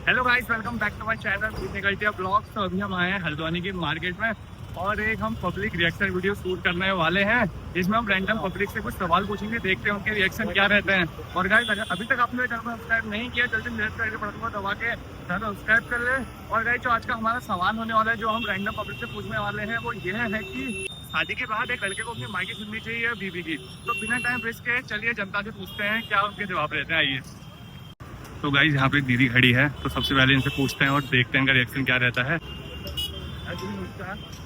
Hello guys, welcome back to my channel निकलती है blogs. तो अभी हम आए हैं हल्द्वानी की मार्केट में और एक हम पब्लिक रिएक्शन वीडियो शूट करने वाले हैं। इसमें हम रैंडम पब्लिक से कुछ सवाल पूछेंगे, देखते हैं उनके रिएक्शन क्या रहते हैं। और गाइस, अभी तक आपने चैनल को सब्सक्राइब नहीं किया, जल्दी मेरे करके बटन को दबा के चैनल सब्सक्राइब कर ले। और गाइस, जो आज का हमारा सवाल होने वाला है, जो हम रैंडम पब्लिक से पूछने वाले हैं, वो ये है कि शादी के बाद एक लड़के को अपनी मायके सुननी चाहिए या बीवी की। तो बिना टाइम वेस्ट के चलिए जनता से पूछते हैं क्या उनके जवाब रहते हैं। आइए। तो गाइस, यहाँ पे एक दीदी खड़ी है, तो सबसे पहले इनसे पूछते हैं और देखते हैं इनका रिएक्शन क्या रहता है।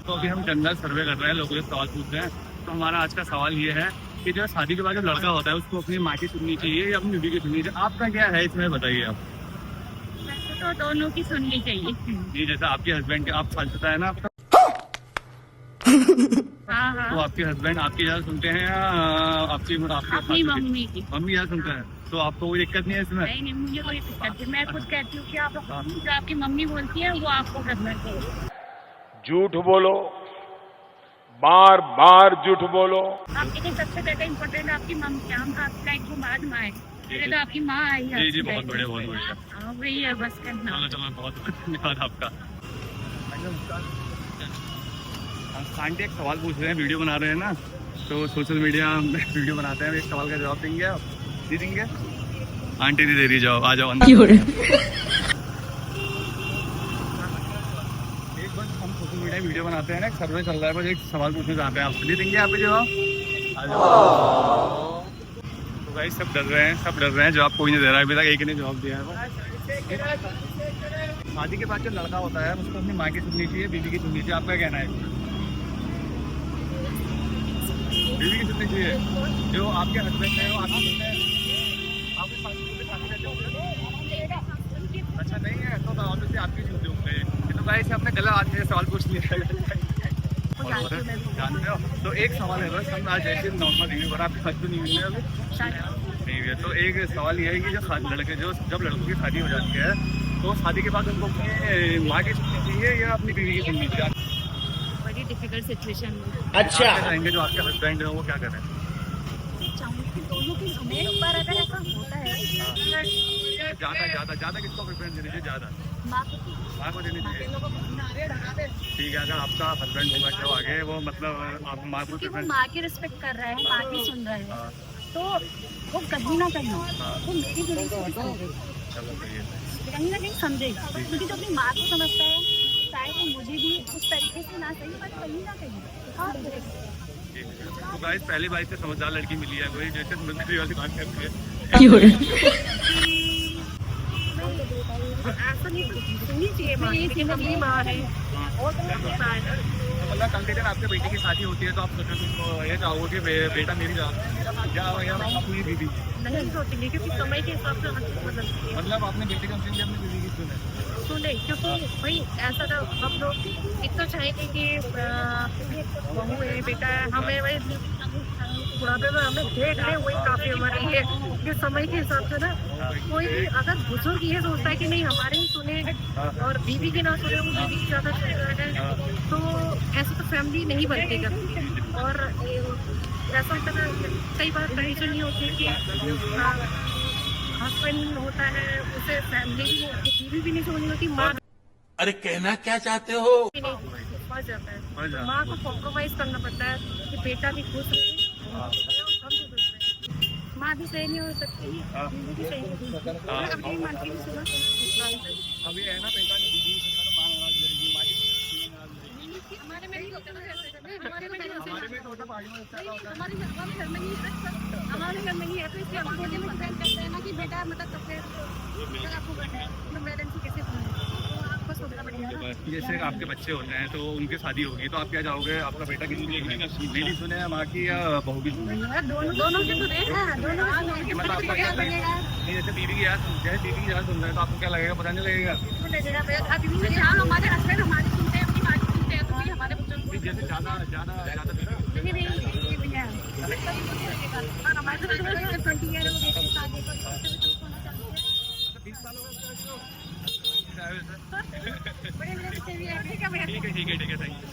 तो अभी हम जनरल सर्वे कर रहे हैं, लोगों से सवाल पूछ रहे हैं। तो हमारा आज का सवाल ये है कि जो शादी के बाद जो लड़का होता है उसको अपनी माँ की सुननी चाहिए या अपनी बीवी की सुननी चाहिए। आपका क्या है इसमें, बताइए आप। तो दोनों की सुननी चाहिए। जी, जैसे आपके हस्बैंड के आप फल पता है ना आपका। हाँ। तो आपके हस्बैंड आपकी ज़्यादा सुनते हैं या आपकी अपनी मम्मी की। मम्मी ज़्यादा सुनते हैं, तो आपको कोई दिक्कत नहीं है इसमें? नहीं, मुझे कोई दिक्कत नहीं। मैं खुद कहती हूँ कि आप जो आपकी मम्मी बोलती है वो आपको करना चाहिए। झूठ बोलो, बार बार झूठ बोलो। आपके लिए सबसे ज्यादा इम्पोर्टेंट आपकी मम्मी। हम आपकी लाइफ के बाद माँ है, पहले तो आपकी माँ आई है। जी, बहुत बढ़िया, बहुत बढ़िया। हाँ, वही है बस करना। चलो, बहुत धन्यवाद आपका। आंटी एक सवाल पूछ रहे हैं, वीडियो बना रहे हैं ना, तो सोशल मीडिया में वीडियो बनाते हैं। एक सवाल का जवाब देंगे आप? दे देंगे? आंटी नहीं दे रही, जवाब आ जाओ अंदर। एक बार हम सोशल मीडिया में वीडियो बनाते हैं ना, एक सर्वे चल रहा है, बस एक सवाल पूछने चाहते हैं आप। दे देंगे आप जवाब? आ जाओ। तो भाई सब डर रहे हैं, जवाब कोई नहीं दे रहा है अभी तक, एक ने जवाब दिया है। शादी के बाद जो लड़का होता है उसको अपनी माँ की सुननी चाहिए, बीवी की सुननी चाहिए, आपका कहना है? बीवी की सुननी चाहिए। जो आपके हस्बैंड है वो आपकी सुनते हैं? आपके साथी रहते होंगे? अच्छा, नहीं है तो ऑब्वियसली आपकी सुनते होंगे। तो भाई से आपने गलत आदमी से सवाल पूछ लिया है। जानते हो? तो एक सवाल है बस, हम आज ऐसे नॉर्मल रिव्यू पर। आपकी शादी नहीं हुई है अभी? नहीं है। तो एक सवाल ये है कि जब लड़कों की शादी हो जाती है तो शादी के बाद उनको अपनी माँ की सुननी चाहिए या अपनी बीवी की सुननी चाहिए? बड़ी डिफिकल्ट सिचुएशन में। अच्छा, चाहेंगे जो आपके हस्बैंड है वो क्या करें? दोनों की सुने, पर अगर ऐसा होता है ज्यादा किसको प्रेफरेंस देनी चाहिए? ज्यादा माँ को देनी चाहिए। ठीक है, अगर आपका हस्बैंड होगा जो आगे वो मतलब आप माँ को क्योंकि वो माँ की रिस्पेक्ट कर रहा है, माँ की सुन रहा है, तो वो कहीं ना कहीं वो मेरी फीलिंग्स को भी समझेगा, कहीं ना कहीं समझेगा। क्योंकि जो अपनी माँ को समझता है, शायद वो मुझे भी उस तरीके से ना सही, पर कहीं ना कहीं। तो गाइस, पहली बार से समझदार लड़की मिली है कोई, जैसे मिलिट्री वाली बात करती है। ऐसा नहीं सुननी चाहिए, माँ है। मतलब कल के दिन आपके बेटे की शादी होती है तो आप सोचो ये चाहोगे कि बेटा मेरी अपनी बीवी नहीं सोचेंगे, क्योंकि समय के हिसाब से बदलती है। मतलब आपने बेटे का अपनी बीवी की सुने, क्योंकि भाई ऐसा था, हम लोग एक तो चाहेंगे कि बहू है, बेटा है, हमें वही बुढ़ापे में हमें देख रहे, वही काफी हमारे लिए। कि समय के हिसाब से ना कोई भी अगर बुजुर्ग ये सोचता है कि नहीं हमारे ही सुने और बीवी की ना सुने, वो बीवी की ज्यादा सुने, तो ऐसा तो फैमिली नहीं बनती कभी। और ऐसा होता है कई बार कंडीशन ये होती है कि हस्बैंड होता है, उसे फैमिली बीवी भी नहीं सुनी होती, माँ। अरे कहना क्या चाहते हो? फंस जाता है, माँ को कॉम्प्रोमाइज करना पड़ता है कि बेटा भी खुश रहे, हम भी खुश रहे। माँ भी सही नहीं हो सकती, बीवी भी सही नहीं हो सकती। अपनी माँ की भी सुनो, अभी है ना, बेटा ने बीवी की सुना तो माँ नाराज हो जाएगी, माँ की सुना तो बीवी नाराज हो जाएगी। हमारे में नहीं होता ना, हमारे में नहीं होता, हमारे में तो होता, पहाड़ी में होता है। हमारे घर में नहीं है, हमारे घर में नहीं है। तो इसलिए हम बोलते हैं करते हैं ना कि बेटा मतलब कब से आपको करना है, तो पेरेंट्स कैसे आपको सोचना पड़ेगा। जैसे आपके बच्चे होते हैं तो उनकी शादी होगी, तो आप क्या चाहोगे, आपका बेटा किसी बीवी सुने या माँ की या बहू की सुने? दोनों की सुने, दोनों मतलब आपका क्या लगेगा? जैसे बीवी की याद सुन रहे हैं तो आपको क्या लगेगा, पता नहीं लगेगा? हमारे हस्बैंड हमारी सुनते हैं, अपनी माँ की सुनते हैं, तो हमारे बच्चों को जैसे ज्यादा ठीक है, थैंक यू।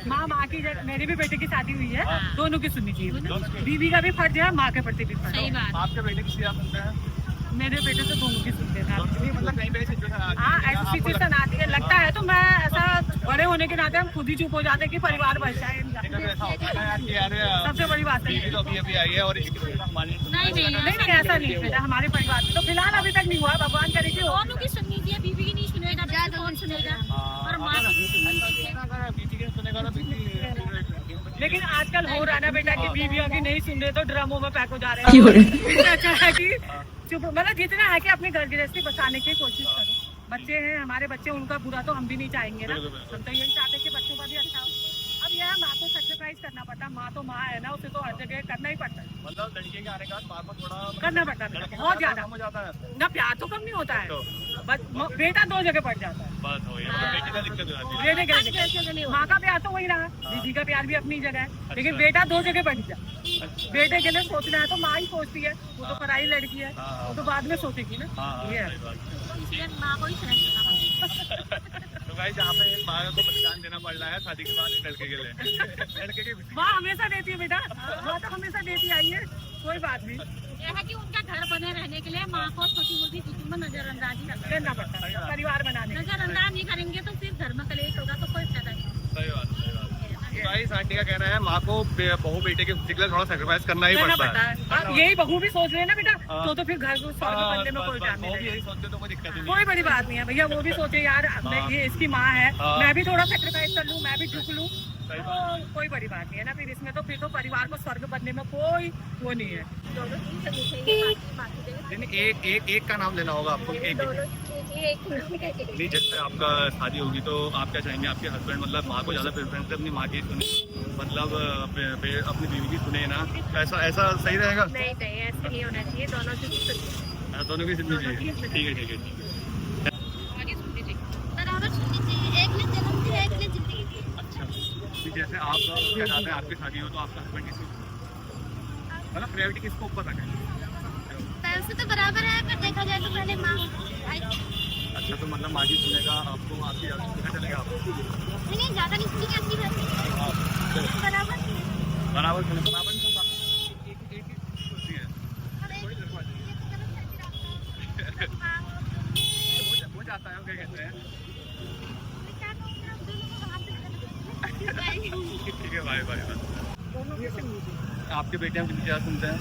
माँ की मेरी भी बेटे की शादी हुई है, दोनों की सुननी चाहिए। बीवी का भी फर्ज है, माँ के प्रति भी फर्ज है। सही बात। आपके बेटे की याद सुनते हैं? मेरे बेटे तो दोनों की होने के नाते हम खुद ही चुप हो जाते हैं कि परिवार बचा है इनका। ऐसा होता है यार कि यार सबसे बड़ी बात है। बीवी तो अभी आई है और इसकी वजह से हमारी नहीं ऐसा नहीं है हमारे परिवार में तो फिलहाल अभी तक नहीं हुआ, भगवान करे कि हो। दोनों की सुननी चाहिए, बीवी की नहीं सुनेगा तो कौन सुनेगा। और माँ लेकिन आजकल हो रहा है ना बेटा कि बीवियों की नहीं सुन रहे तो ड्रमों में पैक हो जा रहे हैं। इससे अच्छा है कि चुप, मतलब जितना है कि अपनी घर गृहस्थी बचाने की कोशिश करो। बच्चे हैं हमारे बच्चे, उनका बुरा तो हम भी नहीं चाहेंगे ना, हम तो यही चाहते हैं कि बच्चों का भी अच्छा हो। अब यह माँ को सेक्रीफाइस करना पड़ता है, माँ तो माँ है ना, उसे तो हर जगह करना ही पड़ता है, मतलब लड़के के आने के बाद माँ को थोड़ा करना पड़ता है बहुत ज्यादा। हो जाता है ना प्यार तो कम नहीं होता है, बस बेटा दो जगह पड़ जाता है। बस हो गया, बेटी का दिक्कत हो जाती है। माँ का प्यार तो वही रहा, दीदी का प्यार भी अपनी जगह है, लेकिन बेटा दो जगह बढ़ गया। बेटे के लिए सोचना है तो माँ ही सोचती है, वो तो पराई लड़की है, वो तो बाद में सोचेगी ना। ये है माँ को ही तो भाई जहाँ पे माँ को बलिदान देना पड़ रहा है शादी के बाद लड़के के लिए, लड़के के माँ हमेशा देती है बेटा, माँ तो हमेशा देती आई है, कोई बात नहीं। यह है कि उनका घर बने रहने के लिए माँ को छोटी मोटी चीजों में नजरअंदाजी करना पड़ता है परिवार बनाने में। नजरअंदाज नहीं करेंगे तो फिर घर में कलेश होगा तो कोई फायदा नहीं। सही बात भाई। आंटी का कहना है माँ को बहू बेटे के लिए थोड़ा सेक्रीफाइस करना ही पड़ता है। अब यही बहू भी सोच रहे हैं ना बेटा, तो फिर घर को स्वर्ग बनने में कोई टाइम नहीं यही सोचते तो कोई दिक्कत नहीं। कोई बड़ी बात नहीं है भैया, वो भी सोचे यार ये इसकी माँ है, मैं भी थोड़ा सेक्रीफाइस कर लूँ, मैं भी झुक लूँ, तो कोई बड़ी बात नहीं है ना। फिर इसमें तो फिर तो परिवार को स्वर्ग बनने में कोई वो नहीं है। एक का नाम लेना होगा आपको, एक नहीं। जैसे आपका शादी होगी तो आप क्या चाहेंगे आपके हस्बैंड मतलब माँ को ज़्यादा प्रेफरेंस है, अपनी माँ की सुने, मतलब अपनी बीवी की सुने ना, ऐसा सही रहेगा? नहीं नहीं ऐसे नहीं होना चाहिए, दोनों की सुननी दोनों की सुननी चाहिए। ठीक है ठीक है। बराबर सुननी चाहिए, एक ने जन्म दिया एक ने जिंदगी दी। अच्छा, जैसे आप क्या चाहते हैं आपकी शादी हो तो आपका हस्बैंड किसको मतलब प्रायोरिटी किसको ऊपर रखें? पैसे तो बराबर है पर देखा जाए तो पहले माँ। अच्छा, तो मतलब माँ की सुनेगा आपको, आपकी सुनना चलेगा आपको? नहीं ज्यादा नहीं सुनी अच्छी बात बराबर बराबर बराबर एक होती है। हो जाता है, क्या कहते हैं? ठीक है भाई भाई। आपके बेटे हम क्या सुनते हैं?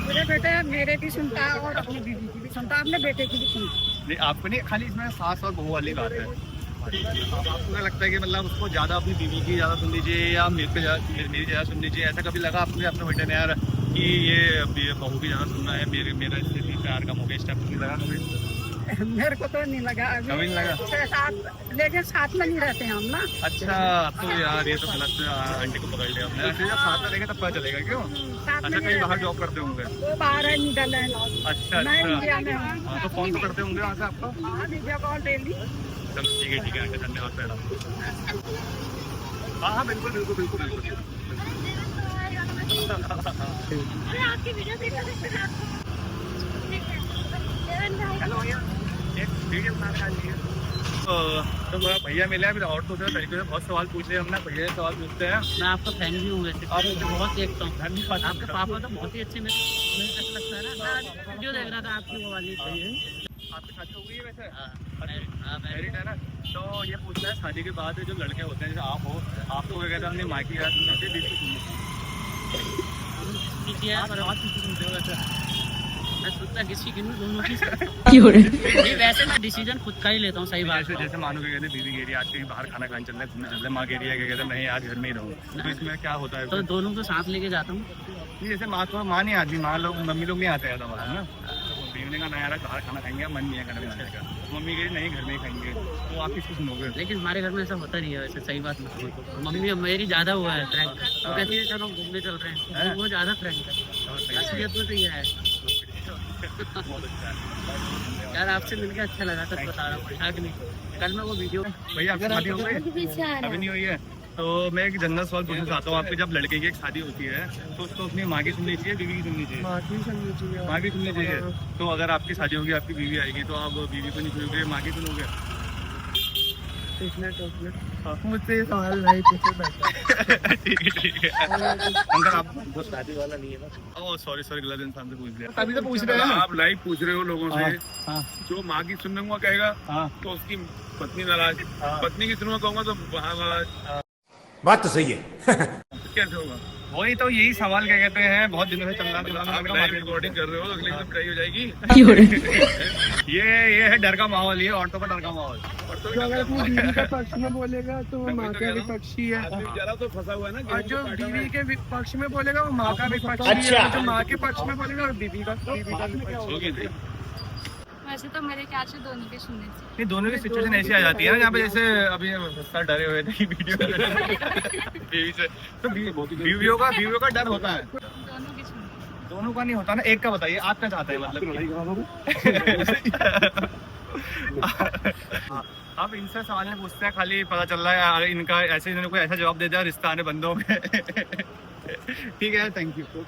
मेरे बेटे मेरे की सुनता है और अपनी बीवी की भी सुनता है, अपने बेटे की भी सुनता है। नहीं, आपको नहीं, खाली इसमें सास और बहू वाली बात है। आपको क्या लगता है कि मतलब उसको ज़्यादा अपनी बीवी की ज़्यादा सुन लीजिए या मेरी ज़्यादा सुन लीजिए? ऐसा कभी लगा आपने अपने बेटे ने यार कि ये बहू की ज़्यादा सुनना है, मेरा इससे प्यार कम हो गया, इस टाइप नहीं लगा कभी? मेरे को तो नहीं लगा अभी, कभी नहीं लगा? 6-7 लेकिन साथ में नहीं रहते हम ना। अच्छा, तो यार ये तो गलत आंटी को पकड़ लिया हमने। ऐसे जब साथ में रहेंगे तब पता चलेगा क्यों? साथ अच्छा, में कहीं बाहर जॉब करते होंगे? वो बाहर है नीदरलैंड। अच्छा मैं अच्छा। इंडिया में हूँ। हाँ, तो फोन तो करते होंगे वहाँ से आपको? हाँ वीडियो कॉल डेली। चलो ठीक है धन्यवाद मैडम। हाँ बिल्कुल बिल्कुल बिल्कुल बिल्कुल। अरे आपकी वीडियो देखते हेलो भैया, एक वीडियो बना के आइए। तो भैया मिले हैं, और तो तरीके से बहुत सवाल पूछ रहे हैं हमने, भैया से सवाल पूछते हैं। मैं आपका फैन भी हूँ वैसे, आप बहुत देखता हूँ। धन्यवाद। आपके पापा तो बहुत ही अच्छे, मेरे ऐसा लगता है ना, मैं वीडियो देख रहा था आपकी वो वाली। आपकी शादी हो गई है वैसे? हाँ, मैरिड है ना? तो ये पूछना है शादी के बाद जो लड़के होते हैं जैसे आप हो, आपको क्या कहते हैं अपनी माँ की याद सुननी चाहिए, बीवी की सुननी चाहिए? पर बहुत किसी सुनते हो वैसे, मैं सुनता किसी की नहीं, दोनों की। नहीं वैसे मैं डिसीजन खुद का ही लेता हूँ, सही बात है। जैसे मानो क्या कहते हैं बीवी कह रही है आज कहीं बाहर खाना खाने चल रहे हैं, घूमने चल रहे हैं, माँ कह रही है क्या कहते हैं नहीं आज घर में ही रहूँ, तो इसमें क्या होता है? तो दोनों को साथ लेके जाता हूँ। जैसे माँ को माँ नहीं आती, माँ लोग मम्मी लोग नहीं आते हैं बाहर ना, बीवी ने कहा नहीं यार बाहर खाना खाएंगे, मन नहीं है खाना बनाने का, मम्मी कह रही नहीं घर में ही खाएंगे, तो आप किसको सुनोगे? लेकिन हमारे घर में ऐसा होता नहीं है वैसे, सही बात नहीं। मम्मी मेरी ज़्यादा हुआ है फ्रैंक, वो कहती है चलो घूमने चल रहे हैं, वो ज़्यादा फ्रैंक है, असलियत में तो ये है। यार आपसे मिलकर अच्छा लगा, सच बता रहा हूँ, हाँ नहीं। कल मैं वो वीडियो, भैया आपकी शादी हो गई? अभी नहीं हुई है? तो मैं एक जनरल सवाल पूछना चाहता हूँ आपके, जब लड़के की एक शादी होती है तो उसको अपनी माँ की सुननी चाहिए, बीवी की सुननी चाहिए? माँ की सुननी चाहिए। तो अगर आपकी शादी होगी, आपकी बीवी आएगी, तो आप बीवी को नहीं सुनोगे, माँ की सुनोगे? मुझसे ये सवाल नहीं पूछे बैठा। ठीक है अंकल आप शादी वाला नहीं है ना? ओह सॉरी गलत इंसान से पूछ लिया। तभी तो पूछ रहे हैं आप लाइव पूछ रहे हो लोगों से। हाँ। जो माँ की सुनूंगा कहेगा हाँ। तो उसकी पत्नी नाराज, पत्नी की सुनूंगा कहूंगा तो वहाँ नाराज। बात तो सही है। कैसे होगा? वही तो यही सवाल क्या कहते हैं, बहुत दिनों से चल रहा आप लाइव रिकॉर्डिंग कर रहे हो, अगले दिन पिटाई हो जाएगी। ये है डर का माहौल, ये औरतों का डर का माहौल। तो अगर वो बीवी के पक्ष में बोलेगा तो वो माँ का विपक्षी है, जरा तो फंसा हुआ है ना। और जो बीवी के पक्ष में बोलेगा वो माँ का विपक्षी है, जो माँ के पक्ष में बोलेगा वो बीवी का विपक्षी है। वैसे तो मेरे ख्याल से दोनों के सुनने से नहीं, दोनों की सिचुएशन ऐसी आ जाती है ना, जहाँ पे जैसे अभी सर डरे हुए थे वीडियो बीवी से, तो बीवियों का डर होता है। दोनों के सुनने दोनों का नहीं होता ना, एक का बताइए आप क्या चाहते हैं मतलब। अब इनसे सवाल नहीं पूछते हैं, खाली पता चल रहा है इनका ऐसे, इन्होंने कोई ऐसा जवाब दे दिया रिश्ता आने बंद हो गए। ठीक है, थैंक यू। तो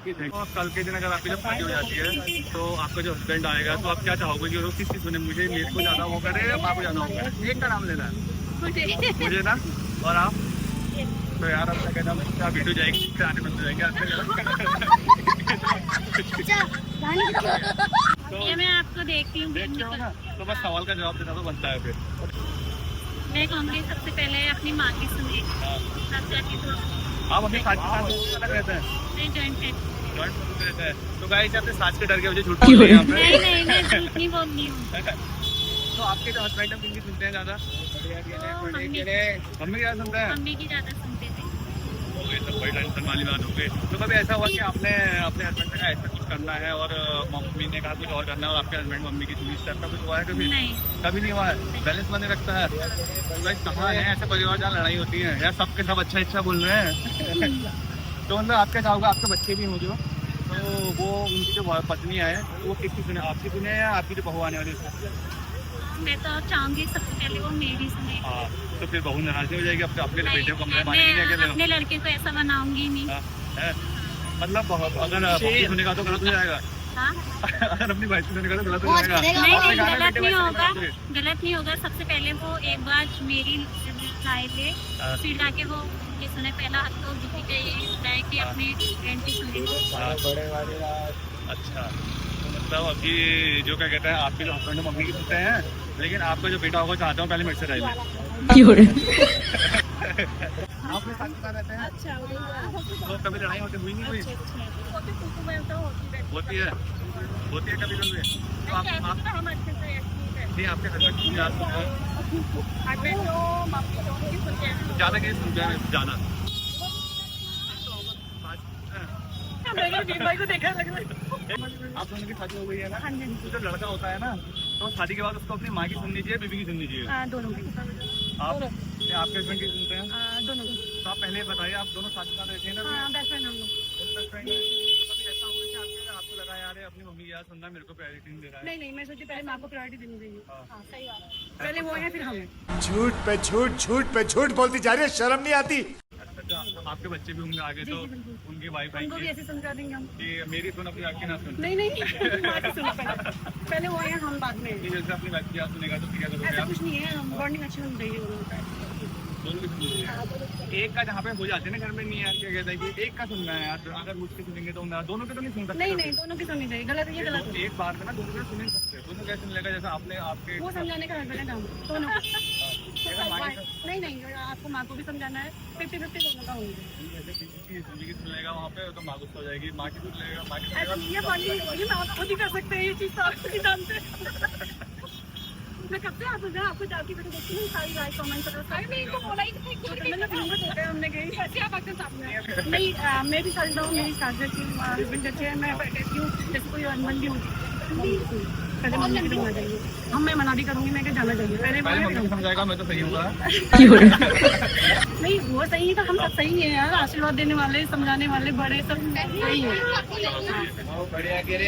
कल के दिन अगर आपकी जब शादी हो जाती है तो आपका जो हस्बैंड आएगा तो आप क्या चाहोगे कि वो किसकी सुने, मुझे मेरे को ज्यादा वो करे या माँ को ज्यादा वो करे? एक का नाम लेना है मुझे ना, और आप तो यार अब कहना क्या वीडियो जाएगी, आने बंद हो जाएंगे। ये मैं आपको देखती हूँ देखते हो ना, तो बस सवाल का जवाब देना तो बनता है फिर। मैं कहूँगी सबसे पहले अपनी माँ की सुनिए, तब जाके तो आप अपनी सास के साथ अलग रहते हैं, नहीं जॉइंट फैमिली। जॉइंट फैमिली में रहते हैं, तो गाइस अपने सास के डर के वजह झूठ बोल रहे हैं यहाँ पे। नहीं मैं झूठ नहीं बोलनी हूँ। तो आपके जो हस्बैंड है किनकी सुनते हैं ज्यादा? मम्मी क्या सुनते हैं? मम्मी की ज्यादा सुनते थे। ये तो बड़ी टेंशन वाली बात हो गई। तो कभी ऐसा हुआ कि आपने अपने हस्बैंड से ऐसा कुछ करना है और मम्मी ने कहा कुछ और करना है और आपके हस्बैंड मम्मी की सुनी, इस टाइप का कुछ हुआ है कभी? नहीं कभी नहीं हुआ है, बैलेंस बने रखता है। तो भाई कहाँ है ऐसे परिवार जहाँ लड़ाई होती है यार, सबके सब अच्छा बोल रहे हैं। तो मतलब आप क्या चाहोगे, आपके बच्चे भी हों जो, तो वो उनकी जो पत्नी है वो किसकी सुने, आपकी सुने या आपकी जो बहू आने वाली है? मैं तो चाहूंगी सबसे पहले वो मेरी सुने। हाँ, तो फिर बहू नाराज हो जाएगी, अपने बेटे को कमरे मानेंगे नहीं अकेले। मैं अपने लड़के को ऐसा बनाऊंगी नहीं। मतलब अगर बहू सुनेगा तो गलत हो जाएगा। हाँ? अगर अपनी भाई सुनेगा तो गलत हो जाएगा। नहीं गलत नहीं होगा, गलत नहीं होगा। सबसे पहले वो एक बार मेरी राय ले, फिर जाके वो ये सुने। पहला हाथ तो किसी का ये राय कि अपनी फ्रेंड की सुने। अच्छा, तो मतलब अभी जो क्या कहते हैं आपके जो हस्बैंड मम्मी की सुनते हैं, लेकिन आपका जो बेटा होगा चाहता हूँ पहले मेरे से राय ले। आप अपने साथ में रहते हैं, तो कभी लड़ाई होती हुई नहीं हुई? होती है कभी कभी। तो आप नहीं, आपके हस्बैंड की याद ज़्यादा कहीं सुनते हैं ज़्यादा। भाई को देखा लग रहा है। आप दोनों की शादी हो गई है ना, तो जब लड़का होता है ना तो शादी के बाद उसको अपनी माँ की सुननी चाहिए, बीबी की सुननी चाहिए? दोनों आप आपके हस्बैंड की सुनते हैं? दोनों तो आप पहले बताइए, आप दोनों साथ साथ रहते हैं ना? बेस्ट फ्रेंड हम लोग। बेस्ट फ्रेंड है। तो कभी ऐसा हुआ कि आपको लगा यार अपनी मम्मी की याद सुनना, मेरे को प्रायोरिटी नहीं दे रहा है? नहीं मैं सोची पहले माँ को प्रायोरिटी देनी चाहिए। हाँ सही बात है, पहले वो है फिर हमें। झूठ पे झूठ बोलती जा रही है, शर्म नहीं आती। अच्छा, आपके बच्चे भी होंगे आगे, तो उनकी वाइफ उनको भी आएंगी ऐसे समझा देंगे हम। कि मेरी सुन अपनी आपकी ना सुन। नहीं माँ की सुनो पहले वो है, हम बाद में। कि जैसे अपनी वाइफ की याद सुनेगा तो क्या करोगे ऐसा आप? कुछ नहीं है, बॉन्डिंग अच्छी होनी चाहिए दोनों का। दोनों की सुननी चाहिए। एक का जहाँ पे हो जाते हैं ना घर में, नहीं यार क्या कहता है कि एक का सुनना है यार, अगर मुझसे सुनेंगे तो दोनों के तो नहीं सुन सकते। नहीं दोनों की सुननी चाहिए, गलत है ये गलत है। एक बार में ना दोनों के सुन नहीं सकते, दोनों कैसे सुनेगा? जैसा आपने आपके वो समझाने का हस्बैंड है काम दोनों को। नहीं आपको माँ को भी समझाना है, 50-50 दोनों का होंगे। जैसे किसी की सुनेगा वहाँ पे तो माँ गुस्सा हो जाएगी, माँ की सुन लेगा, माँ की ऐसा नहीं है, बॉन्डिंग होगी, मैं आप खुद ही कर सकते हैं ये चीज़, तो आप खुद ही जानते हैं। मैं कब से आपको जाके वीडियो देखती हूँ, सारी लाइक कमेंट करो। मैं इनको बोला ही नहीं, मतलब हिम्मत होता है हमने कहीं ऐसे आप आकर सामने। नहीं मैं भी चल रहा हूँ, मेरी शादी की हस्बैंड अच्छे हैं, मैं कहती हूँ जैसे कोई अनबन भी होती पहले मम्मी की आ जाइए, हम मैं मना भी करूँगी, मैं क्या जाना चाहिए पहले मम्मी समझाएगा, मैं तो सही होगा। नहीं वो सही है तो हम सब सही है यार, आशीर्वाद देने वाले, समझाने वाले बड़े सब सही है।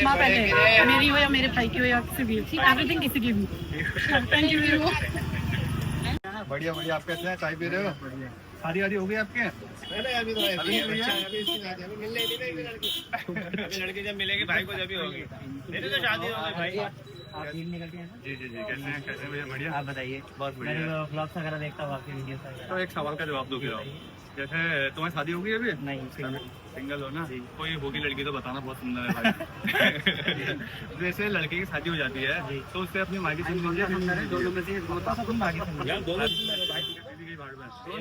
माँ पहले मेरी हो या मेरे भाई की हो या किसी भी, एवरीथिंग किसी की भी। Thank you. बढ़िया आप कैसे हैं? चाय पी रहे हो? शादी वादी हो गई आपके? लड़के जब मिलेंगे भाई को जब ही होगी। मेरी तो शादी हो गई भाई। आप दिन निकलते हैं ना? जी जी जी, कैसे हैं भैया? बढ़िया, आप बताइए। बहुत मैंने बढ़िया। व्लॉग्स वगैरह देखता हूँ आपके वीडियोस वगैरह। तो एक सवाल का जवाब दो फिर आप। जैसे तुम्हारी शादी हो गई अभी? नहीं, सिंगल हो ना? कोई होगी लड़की तो बताना, बहुत सुंदर है भाई। जैसे लड़के की शादी हो जाती है तो उससे अपनी माँ की सुंदर है, सुंदर है, दोनों में से एक होता है, तुम माँ की सुंदर है। दोनों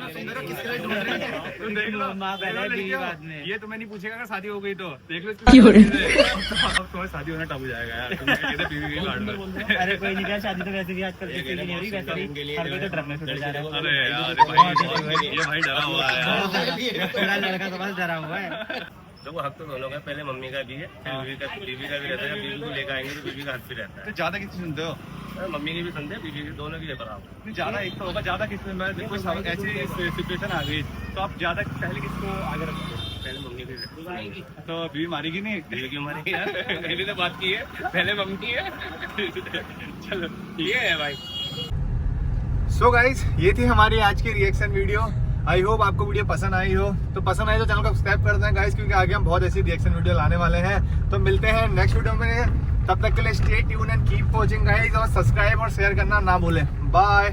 सुंदर है, किसके लिए ढूंढ रहे हैं? तुम देख लो, माँ पहले दोनों बीवी लड़कियों। बाद में। ये तुम्हें नहीं पूछेगा अगर शादी हो गई तो देख लो इसकी अब तुम्हारी शादी होना टप हो जाएगा यार। तुम कहते बीवी की गार्ड में। अरे कोई नहीं यार, शादी तो वैसे भी आजकल किसी की नहीं हो रही, वैसे भी हर कोई तो ड्रम में छुट जा रहा है। अरे यार ये भाई डरा हुआ है यार। थोड़ा लड़का तो बस डरा हुआ है। देखो हक तो दोनों का, पहले मम्मी का भी है, फिर बीवी का भी रहता है। बीवी को लेकर आएंगे तो बीवी का हक भी रहता तो ज्यादा किसकी सुनते हो? है। मम्मी की भी सुनते हैं, बीवी की, दोनों की है बराबर। नहीं ज्यादा एक तो होगा, ज्यादा किस में कोई ऐसी सिचुएशन आ गई तो आप ज्यादा पहले किसको आगे रखोगे? पहले मम्मी की रहती है। तो बीवी मारेगी नहीं? बीवी की हमारी यार पहले तो बात की है, पहले मम्मी है। चलो ठीक है भाई। सो गाइज, ये थी हमारी आज की रिएक्शन वीडियो। आई होप आपको वीडियो पसंद आई हो। तो पसंद आई तो चैनल को सब्सक्राइब कर दें गाइज, क्योंकि आगे हम बहुत ऐसी रिएक्शन वीडियो लाने वाले हैं। तो मिलते हैं नेक्स्ट वीडियो में, तब तक के लिए stay tune and keep watching guys, और सब्सक्राइब और शेयर करना ना भूलें। बाय।